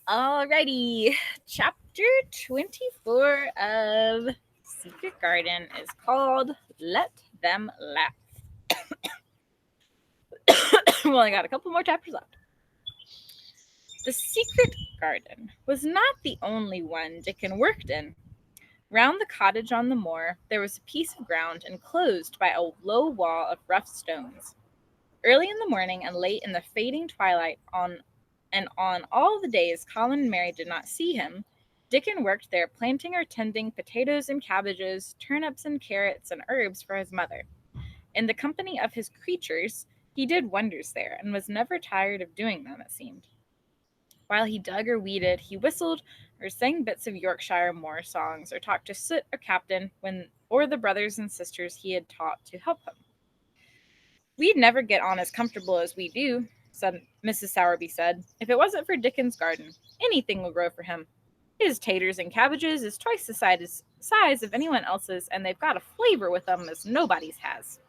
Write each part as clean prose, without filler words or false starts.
Alrighty, chapter 24 of Secret Garden is called Let Them Laugh. Well, I got a couple more chapters left. The Secret Garden was not the only one Dickon worked in. Round the cottage on the moor, there was a piece of ground enclosed by a low wall of rough stones. Early in the morning and late in the fading twilight, on all the days Colin and Mary did not see him, Dickon worked there planting or tending potatoes and cabbages, turnips and carrots and herbs for his mother. In the company of his creatures, he did wonders there, and was never tired of doing them, it seemed. While he dug or weeded, he whistled or sang bits of Yorkshire moor songs, or talked to Soot or Captain or the brothers and sisters he had taught to help him. "We'd never get on as comfortable as we do," Mrs. Sowerby said, "if it wasn't for Dickon's garden. Anything will grow for him. His taters and cabbages is twice the size of anyone else's, and they've got a flavor with them as nobody's has."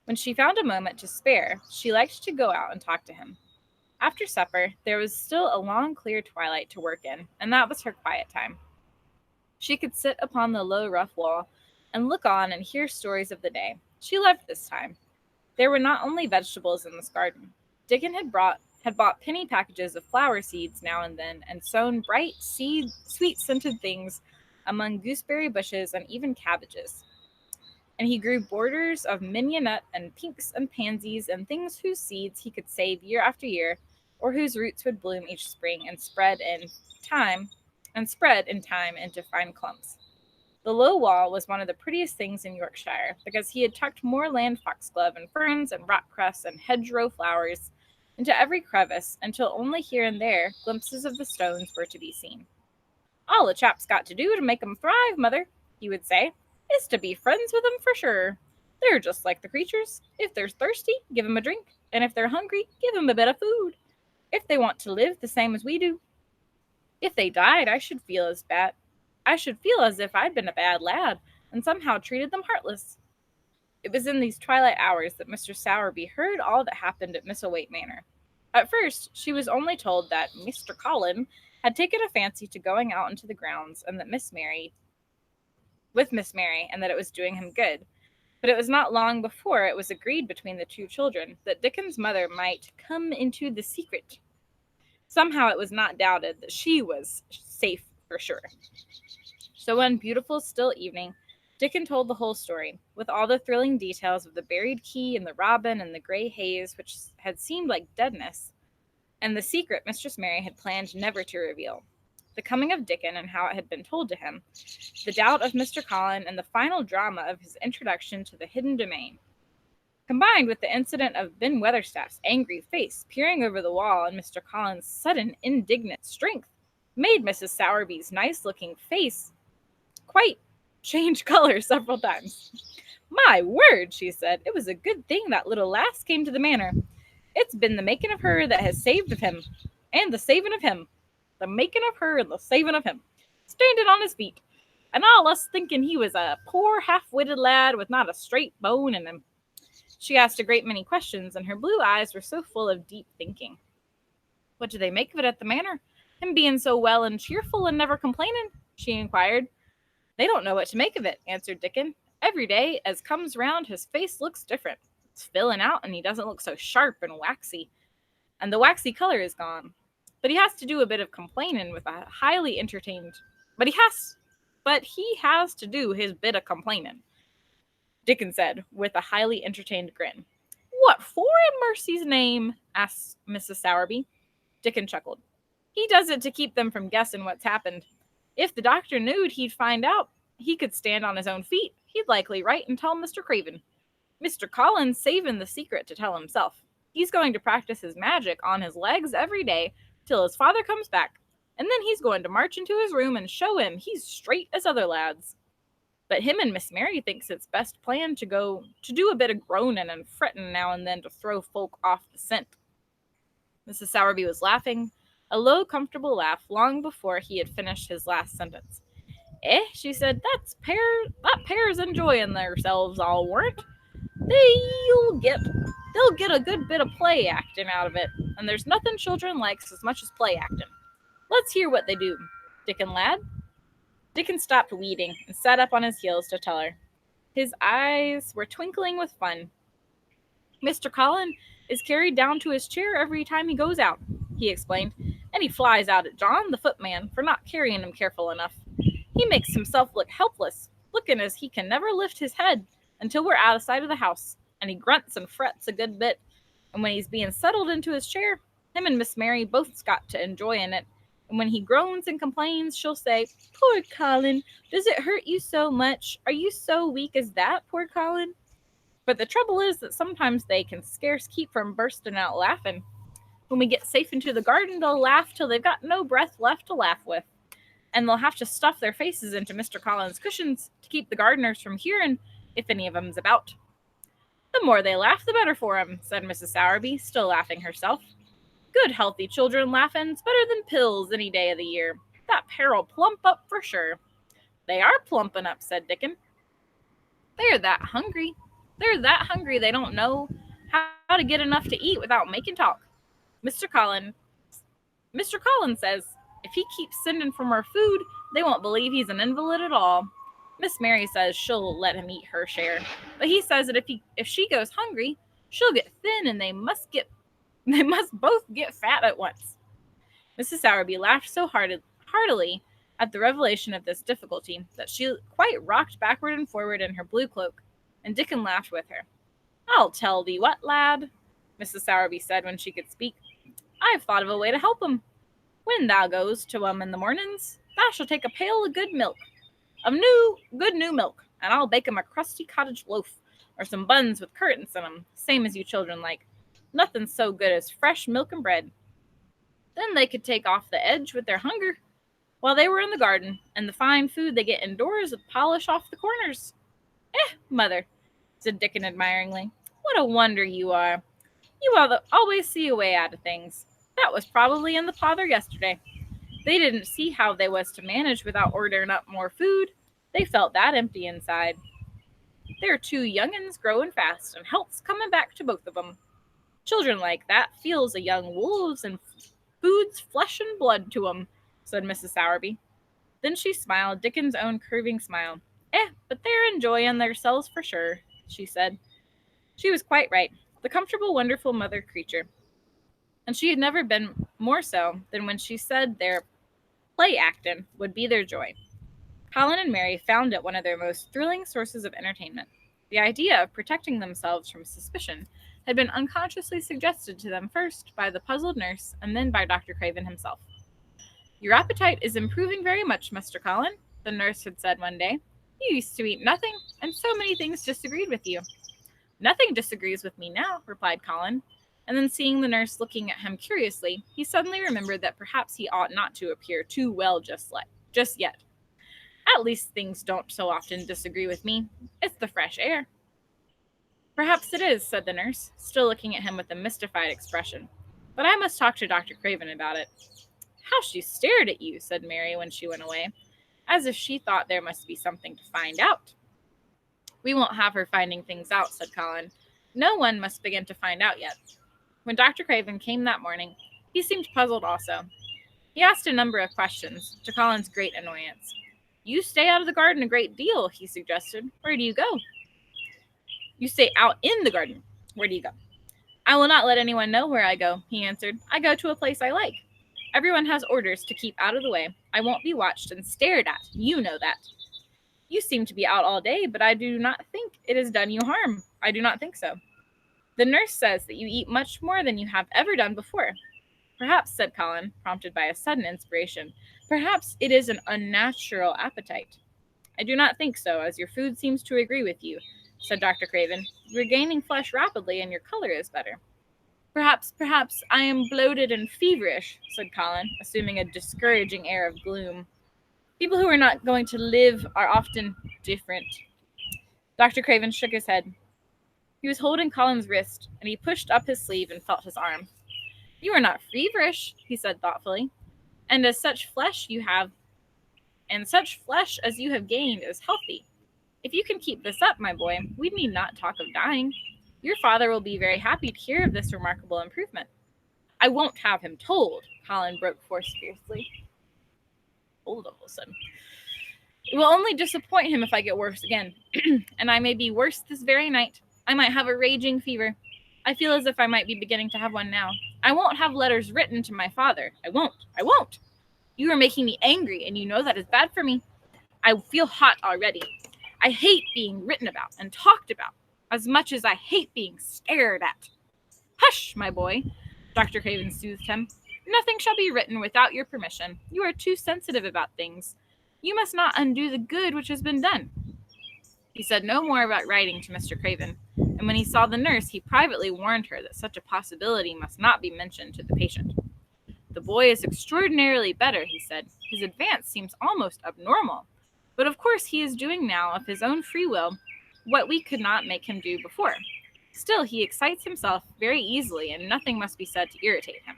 When she found a moment to spare, she liked to go out and talk to him. After supper, there was still a long, clear twilight to work in, and that was her quiet time. She could sit upon the low, rough wall and look on and hear stories of the day. She loved this time. There were not only vegetables in this garden. Dickon had bought penny packages of flower seeds now and then, and sown bright, sweet-scented things among gooseberry bushes and even cabbages. And he grew borders of mignonette and pinks and pansies and things whose seeds he could save year after year, or whose roots would bloom each spring and spread in time into fine clumps. The low wall was one of the prettiest things in Yorkshire, because he had tucked moorland foxglove and ferns and rockcress and hedgerow flowers into every crevice, until only here and there glimpses of the stones were to be seen. "All a chap's got to do to make 'em thrive, mother," he would say, "is to be friends with 'em for sure. They're just like the creatures. If they're thirsty, give 'em a drink, and if they're hungry, give 'em a bit of food. If they want to live the same as we do. If they died, I should feel as if I'd been a bad lad, and somehow treated them heartless." It was in these twilight hours that Mr. Sowerby heard all that happened at Misselthwaite Manor. At first, she was only told that Mr. Colin had taken a fancy to going out into the grounds, and that Miss Mary, and that it was doing him good. But it was not long before it was agreed between the two children that Dickon's mother might come into the secret. Somehow it was not doubted that she was safe for sure. So one beautiful, still evening, Dickon told the whole story, with all the thrilling details of the buried key and the robin and the grey haze which had seemed like deadness, and the secret Mistress Mary had planned never to reveal. The coming of Dickon and how it had been told to him, the doubt of Mr. Colin, and the final drama of his introduction to the hidden domain, combined with the incident of Ben Weatherstaff's angry face peering over the wall and Mr. Colin's sudden indignant strength, made Mrs. Sowerby's nice-looking face quite change color several times. "My word," she said, "it was a good thing that little lass came to the manor. It's been the making of her that has saved of him, and the saving of him. The making of her and the saving of him. Standing on his feet, and all us thinking he was a poor half-witted lad with not a straight bone in him." She asked a great many questions, and her blue eyes were so full of deep thinking. "What do they make of it at the manor? Him being so well and cheerful and never complaining?" she inquired. "They don't know what to make of it," answered Dickon. "Every day as comes round his face looks different. It's filling out, and he doesn't look so sharp and waxy, and the waxy color is gone. But he has to do a bit of complaining with a highly entertained. But he has to do his bit of complaining," Dickon said, with a highly entertained grin. "What for, in mercy's name?" asked Mrs. Sowerby. Dickon chuckled. "He does it to keep them from guessing what's happened. If the doctor knew'd he'd find out he could stand on his own feet, he'd likely write and tell Mr. Craven. Mr. Colin's saving the secret to tell himself. He's going to practice his magic on his legs every day till his father comes back, and then he's going to march into his room and show him he's straight as other lads. But him and Miss Mary thinks it's best plan to do a bit of groaning and fretting now and then to throw folk off the scent." Mrs. Sowerby was laughing, a low, comfortable laugh, long before he had finished his last sentence. She said, that pair's enjoying theirselves, I'll warrant. They'll get a good bit of play acting out of it, and there's nothing children likes as much as play acting. Let's hear what they do. Dickon lad? Dickon stopped weeding and sat up on his heels to tell her. His eyes were twinkling with fun. Mr. Colin is carried down to his chair every time he goes out, he explained, and he flies out at John, the footman, for not carrying him careful enough. He makes himself look helpless, looking as he can never lift his head until we're out of sight of the house, and he grunts and frets a good bit, and when he's being settled into his chair, him and Miss Mary both's got to enjoy in it, and when he groans and complains, she'll say, "Poor Colin, does it hurt you so much? Are you so weak as that, poor Colin?" But the trouble is that sometimes they can scarce keep from bursting out laughing. When we get safe into the garden, they'll laugh till they've got no breath left to laugh with, and they'll have to stuff their faces into Mr. Colin's cushions to keep the gardeners from hearing if any of 'em's about. The more they laugh, the better for 'em, said Mrs. Sowerby, still laughing herself. Good healthy children laughing's better than pills any day of the year. That pair'll plump up for sure. They are plumping up, said Dickon. They're that hungry they don't know how to get enough to eat without making talk. Mr. Colin says if he keeps sending for more food, they won't believe he's an invalid at all. Miss Mary says she'll let him eat her share, but he says that if she goes hungry, she'll get thin and they must both get fat at once. Mrs. Sowerby laughed so heartily at the revelation of this difficulty that she quite rocked backward and forward in her blue cloak, and Dickon laughed with her. "I'll tell thee what, lad," Mrs. Sowerby said when she could speak. "I've thought of a way to help 'em. When thou goes to 'em in the mornings, thou shalt take a pail of good milk, good new milk, and I'll bake 'em a crusty cottage loaf, or some buns with currants in 'em, same as you children like. Nothing so good as fresh milk and bread. Then they could take off the edge with their hunger while they were in the garden, and the fine food they get indoors would polish off the corners." Mother," said Dickon admiringly, "what a wonder you are. You always see a way out of things. That was probably in the pother yesterday. They didn't see how they was to manage without ordering up more food. They felt that empty inside. They're two young'uns growing fast, and health's coming back to both of 'em. Children like that feels a young wolves and food's flesh and blood to 'em," said Mrs. Sowerby. Then she smiled Dickon's own curving smile. But they're enjoying theirselves for sure," she said. She was quite right, the comfortable, wonderful mother creature. And she had never been more so than when she said their play-actin' would be their joy. Colin and Mary found it one of their most thrilling sources of entertainment. The idea of protecting themselves from suspicion had been unconsciously suggested to them first by the puzzled nurse and then by Dr. Craven himself. "Your appetite is improving very much, Mr. Colin," the nurse had said one day. "You used to eat nothing, and so many things disagreed with you." "Nothing disagrees with me now," replied Colin, and then seeing the nurse looking at him curiously, he suddenly remembered that perhaps he ought not to appear too well just yet. "At least things don't so often disagree with me. It's the fresh air." "Perhaps it is," said the nurse, still looking at him with a mystified expression. "But I must talk to Dr. Craven about it." "How she stared at you," said Mary when she went away, as if she thought there must be something to find out. "We won't have her finding things out," said Colin. "No one must begin to find out yet." When Dr. Craven came that morning, he seemed puzzled also. He asked a number of questions, to Colin's great annoyance. "You stay out of the garden a great deal," he suggested. "Where do you go?" "You stay out in the garden. Where do you go?" "I will not let anyone know where I go," he answered. "I go to a place I like. Everyone has orders to keep out of the way. I won't be watched and stared at. You know that. You seem to be out all day, but I do not think it has done you harm. I do not think so. The nurse says that you eat much more than you have ever done before." "Perhaps," said Colin, prompted by a sudden inspiration, "perhaps it is an unnatural appetite." "I do not think so, as your food seems to agree with you," said Dr. Craven. "You are gaining flesh rapidly, and your color is better." Perhaps I am bloated and feverish," said Colin, assuming a discouraging air of gloom. "People who are not going to live are often different." Dr. Craven shook his head. He was holding Colin's wrist, and he pushed up his sleeve and felt his arm. "You are not feverish," he said thoughtfully, "and such flesh as you have gained is healthy. If you can keep this up, my boy, we need not talk of dying. Your father will be very happy to hear of this remarkable improvement." I won't have him told, Colin broke forth fiercely. Hold on, listen. It will only disappoint him if I get worse again. And I may be worse this very night. I might have a raging fever. I feel as if I might be beginning to have one now. I won't have letters written to my father. I won't. I won't. You are making me angry, and you know that is bad for me. I feel hot already. I hate being written about and talked about as much as I hate being stared at. Hush, my boy, Dr. Craven soothed him. Nothing shall be written without your permission. You are too sensitive about things. You must not undo the good which has been done. He said no more about writing to Mr. Craven, and when he saw the nurse, he privately warned her that such a possibility must not be mentioned to the patient. The boy is extraordinarily better, he said. His advance seems almost abnormal. But of course he is doing now, of his own free will, what we could not make him do before. Still, he excites himself very easily, and nothing must be said to irritate him.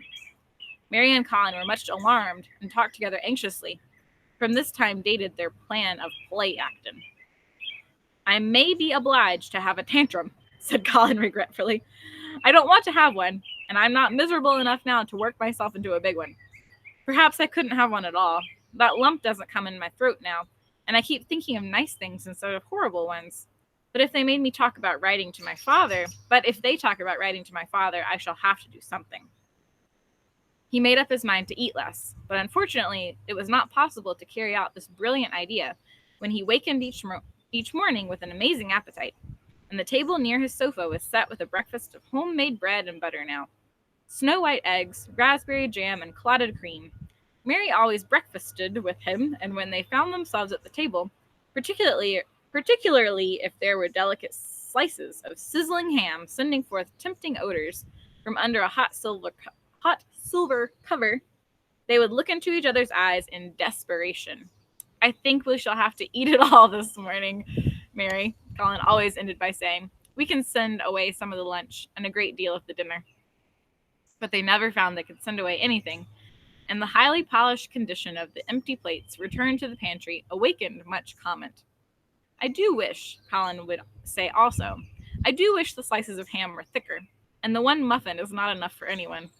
Mary and Colin were much alarmed and talked together anxiously. From this time dated their plan of play acting. I may be obliged to have a tantrum, said Colin regretfully. I don't want to have one, and I'm not miserable enough now to work myself into a big one. Perhaps I couldn't have one at all. That lump doesn't come in my throat now, and I keep thinking of nice things instead of horrible ones. But if they talk about writing to my father, I shall have to do something. He made up his mind to eat less, but unfortunately, it was not possible to carry out this brilliant idea when he wakened each morning with an amazing appetite, and the table near his sofa was set with a breakfast of homemade bread and butter now. Snow-white eggs, raspberry jam, and clotted cream. Mary always breakfasted with him, and when they found themselves at the table, particularly if there were delicate slices of sizzling ham sending forth tempting odors from under a hot silver cover, they would look into each other's eyes in desperation. I think we shall have to eat it all this morning, Mary, Colin always ended by saying. We can send away some of the lunch and a great deal of the dinner. But they never found they could send away anything, and the highly polished condition of the empty plates returned to the pantry awakened much comment. I do wish, Colin would say also, I do wish the slices of ham were thicker, and the one muffin is not enough for anyone.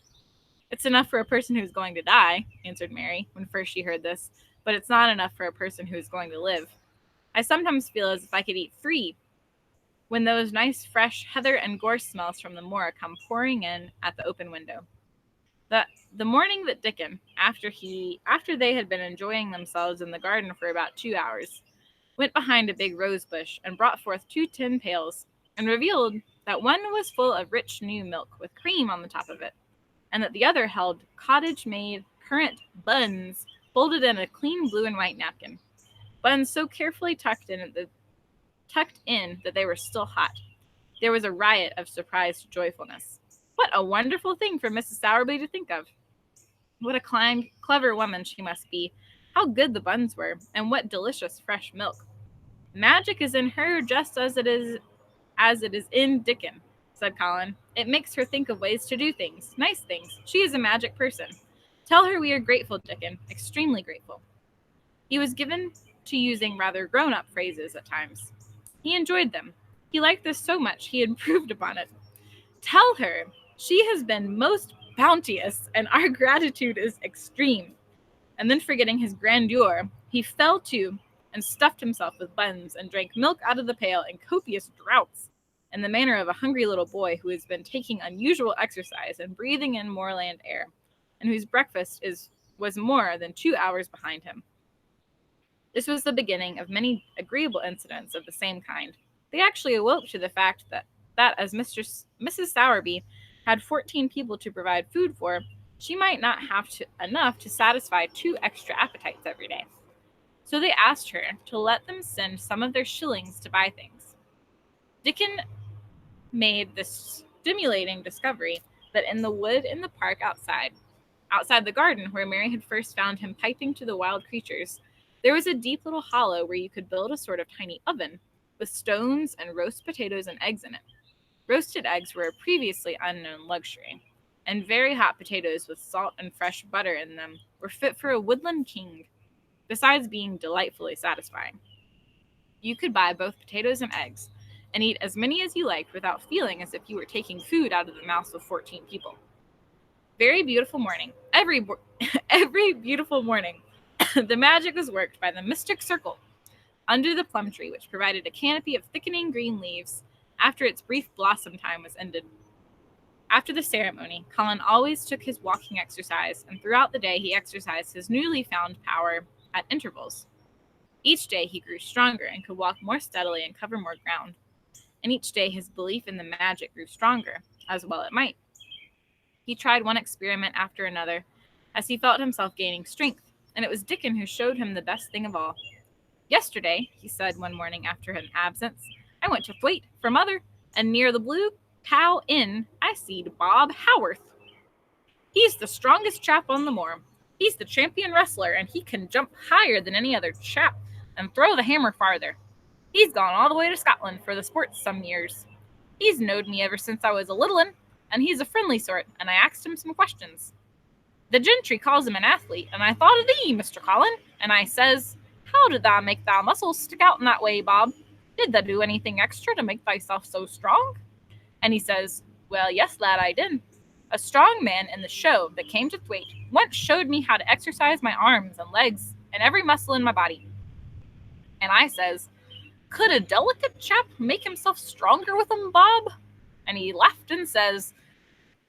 It's enough for a person who's going to die, answered Mary, when first she heard this, but it's not enough for a person who is going to live. I sometimes feel as if I could eat 3 when those nice fresh heather and gorse smells from the moor come pouring in at the open window. The morning that Dickon, after they had been enjoying themselves in the garden for about 2 hours, went behind a big rose bush and brought forth 2 tin pails, and revealed that one was full of rich new milk with cream on the top of it, and that the other held cottage-made currant buns folded in a clean blue and white napkin. Buns so carefully tucked in that they were still hot. There was a riot of surprised joyfulness. What a wonderful thing for Mrs. Sowerby to think of! What a clever woman she must be! How good the buns were, and what delicious fresh milk! Magic is in her just as it is in Dickon, said Colin. It makes her think of ways to do things, nice things. She is a magic person. Tell her we are grateful, Dickon, extremely grateful. He was given to using rather grown-up phrases at times. He enjoyed them. He liked this so much he improved upon it. Tell her she has been most bounteous, and our gratitude is extreme. And then forgetting his grandeur, he fell to and stuffed himself with buns and drank milk out of the pail in copious draughts, in the manner of a hungry little boy who has been taking unusual exercise and breathing in moorland air, and whose breakfast was more than 2 hours behind him. This was the beginning of many agreeable incidents of the same kind. They actually awoke to the fact that as Mrs. Sowerby had 14 people to provide food for, she might not have enough to satisfy 2 extra appetites every day. So they asked her to let them send some of their shillings to buy things. Dickon made the stimulating discovery that in the wood in the park outside the garden where Mary had first found him piping to the wild creatures, there was a deep little hollow where you could build a sort of tiny oven with stones and roast potatoes and eggs in it. Roasted eggs were a previously unknown luxury, and very hot potatoes with salt and fresh butter in them were fit for a woodland king, besides being delightfully satisfying. You could buy both potatoes and eggs, and eat as many as you liked without feeling as if you were taking food out of the mouths of 14 people. Very beautiful morning. Every beautiful morning, the magic was worked by the mystic circle under the plum tree, which provided a canopy of thickening green leaves after its brief blossom time was ended. After the ceremony, Colin always took his walking exercise, and throughout the day he exercised his newly found power at intervals. Each day he grew stronger and could walk more steadily and cover more ground. And each day his belief in the magic grew stronger, as well it might. He tried one experiment after another, as he felt himself gaining strength, and it was Dickon who showed him the best thing of all. Yesterday, he said one morning after an absence, I went to Thwaite for mother, and near the Blue Cow Inn I seed Bob Howarth. He's the strongest chap on the moor. He's the champion wrestler, and he can jump higher than any other chap and throw the hammer farther. He's gone all the way to Scotland for the sports some years. He's knowed me ever since I was a little un, and he's a friendly sort, and I asked him some questions. The gentry calls him an athlete, and I thought of thee, Mr. Colin, and I says, how did thou make thy muscles stick out in that way, Bob? Did thou do anything extra to make thyself so strong? And he says, well, yes, lad, I did. A strong man in the show that came to Thwaite once showed me how to exercise my arms and legs and every muscle in my body. And I says, could a delicate chap make himself stronger with 'em, Bob? And he laughed and says,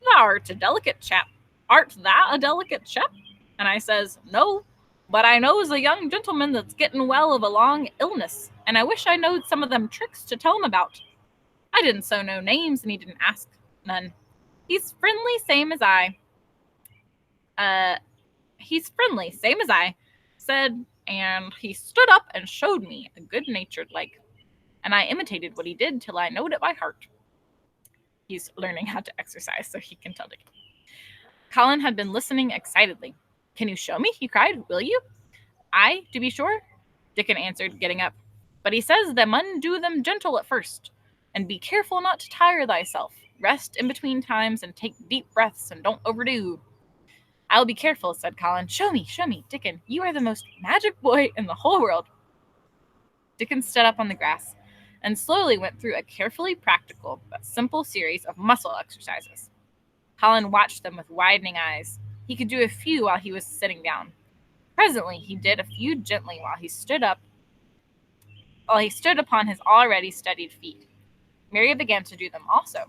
thou art a delicate chap. Art thou a delicate chap? And I says, no, but I knows a young gentleman that's getting well of a long illness, and I wish I knowed some of them tricks to tell him about. I didn't so know names, and he didn't ask none. He's friendly, same as I. Said, and he stood up and showed me a good-natured like, and I imitated what he did till I knowed it by heart. He's learning how to exercise so he can tell Dickon. Colin had been listening excitedly. Can you show me? He cried. Will you? Aye, to be sure, Dickon answered, getting up. But he says thou mun do them gentle at first, and be careful not to tire thyself. Rest in between times and take deep breaths and don't overdo. I'll be careful, said Colin. Show me, Dickon. You are the most magic boy in the whole world. Dickon stood up on the grass and slowly went through a carefully practical but simple series of muscle exercises. Colin watched them with widening eyes. He could do a few while he was sitting down. Presently, he did a few gently while he stood upon his already steadied feet. Mary began to do them also.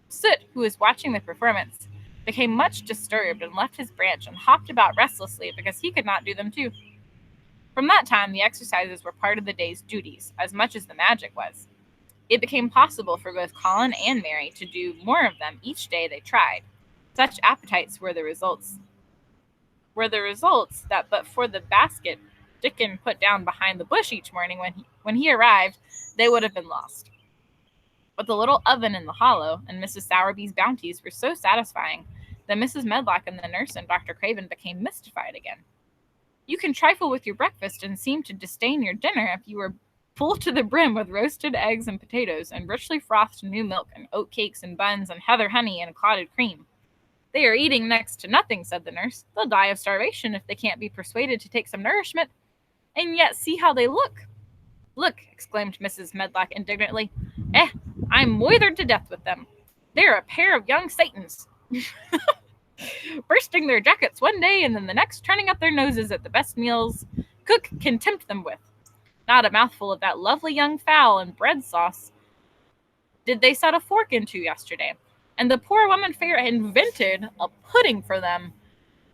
Soot, who was watching the performance, became much disturbed and left his branch and hopped about restlessly because he could not do them too. From that time, the exercises were part of the day's duties, as much as the magic was. It became possible for both Colin and Mary to do more of them each day they tried. Such appetites were the results that but for the basket Dickon put down behind the bush each morning when he arrived, they would have been lost. But the little oven in the hollow and Mrs. Sowerby's bounties were so satisfying that Mrs. Medlock and the nurse and Dr. Craven became mystified again. You can trifle with your breakfast and seem to disdain your dinner if you are full to the brim with roasted eggs and potatoes and richly frothed new milk and oat cakes and buns and heather honey and clotted cream. They are eating next to nothing, said the nurse. They'll die of starvation if they can't be persuaded to take some nourishment. And yet see how they look. Look, exclaimed Mrs. Medlock indignantly. I'm moithered to death with them. They're a pair of young Satans. Bursting their jackets one day and then the next turning up their noses at the best meals cook can tempt them with. Not a mouthful of that lovely young fowl and bread sauce did they set a fork into yesterday. And the poor woman fair invented a pudding for them.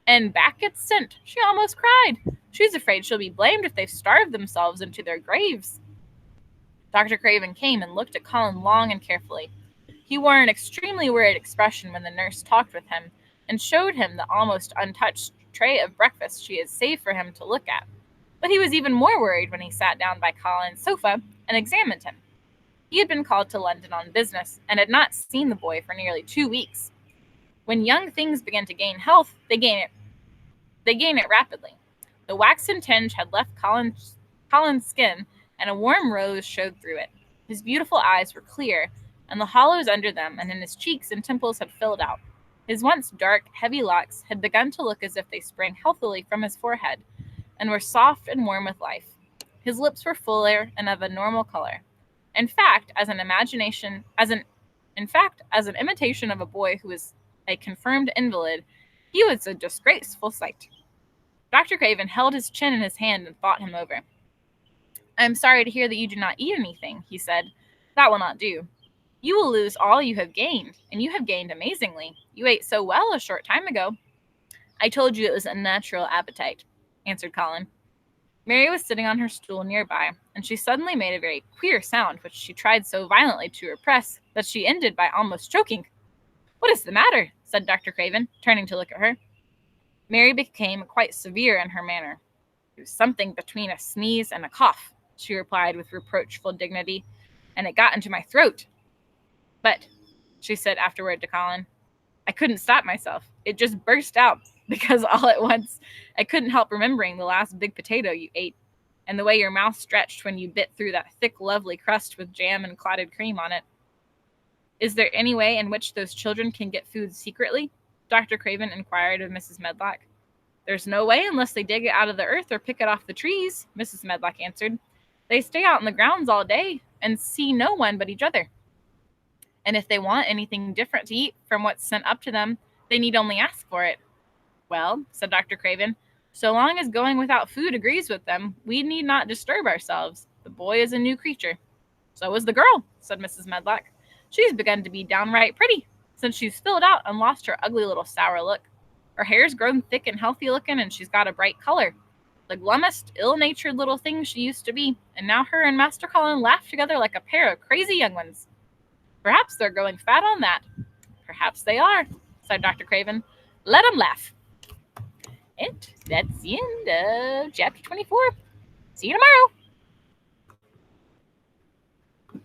And back it's sent. She almost cried. She's afraid she'll be blamed if they've starved themselves into their graves. Dr. Craven came and looked at Colin long and carefully. He wore an extremely worried expression when the nurse talked with him and showed him the almost untouched tray of breakfast she had saved for him to look at. But he was even more worried when he sat down by Colin's sofa and examined him. He had been called to London on business and had not seen the boy for nearly 2 weeks. When young things begin to gain health, they gain it rapidly. The waxen tinge had left Colin's skin, and a warm rose showed through it. His beautiful eyes were clear, and the hollows under them and in his cheeks and temples had filled out. His once dark, heavy locks had begun to look as if they sprang healthily from his forehead, and were soft and warm with life. His lips were fuller and of a normal color. In fact, as an imitation of a boy who was a confirmed invalid, He was a disgraceful sight. Dr. Craven held his chin in his hand and thought him over. "I am sorry to hear that you do not eat anything," he said. "That will not do. You will lose all you have gained, and you have gained amazingly. You ate so well a short time ago." "I told you it was a natural appetite," answered Colin. Mary was sitting on her stool nearby, and she suddenly made a very queer sound, which she tried so violently to repress that she ended by almost choking. "What is the matter?" said Dr. Craven, turning to look at her. Mary became quite severe in her manner. "It was something between a sneeze and a cough," she replied with reproachful dignity, "and it got into my throat. But," she said afterward to Colin, "I couldn't stop myself. It just burst out, because all at once I couldn't help remembering the last big potato you ate, and the way your mouth stretched when you bit through that thick, lovely crust with jam and clotted cream on it." "Is there any way in which those children can get food secretly?" Dr. Craven inquired of Mrs. Medlock. "There's no way unless they dig it out of the earth or pick it off the trees," Mrs. Medlock answered. "They stay out in the grounds all day and see no one but each other. And if they want anything different to eat from what's sent up to them, they need only ask for it." "Well," said Dr. Craven, "so long as going without food agrees with them, we need not disturb ourselves. The boy is a new creature." "So is the girl," said Mrs. Medlock. "She's begun to be downright pretty, since she's filled out and lost her ugly little sour look. Her hair's grown thick and healthy looking, and she's got a bright color. The glummest, ill-natured little thing she used to be, and now her and Master Colin laugh together like a pair of crazy young ones." "Perhaps they're growing fat on that." "Perhaps they are," said Dr. Craven. "Let 'em laugh." And that's the end of chapter 24. See you tomorrow.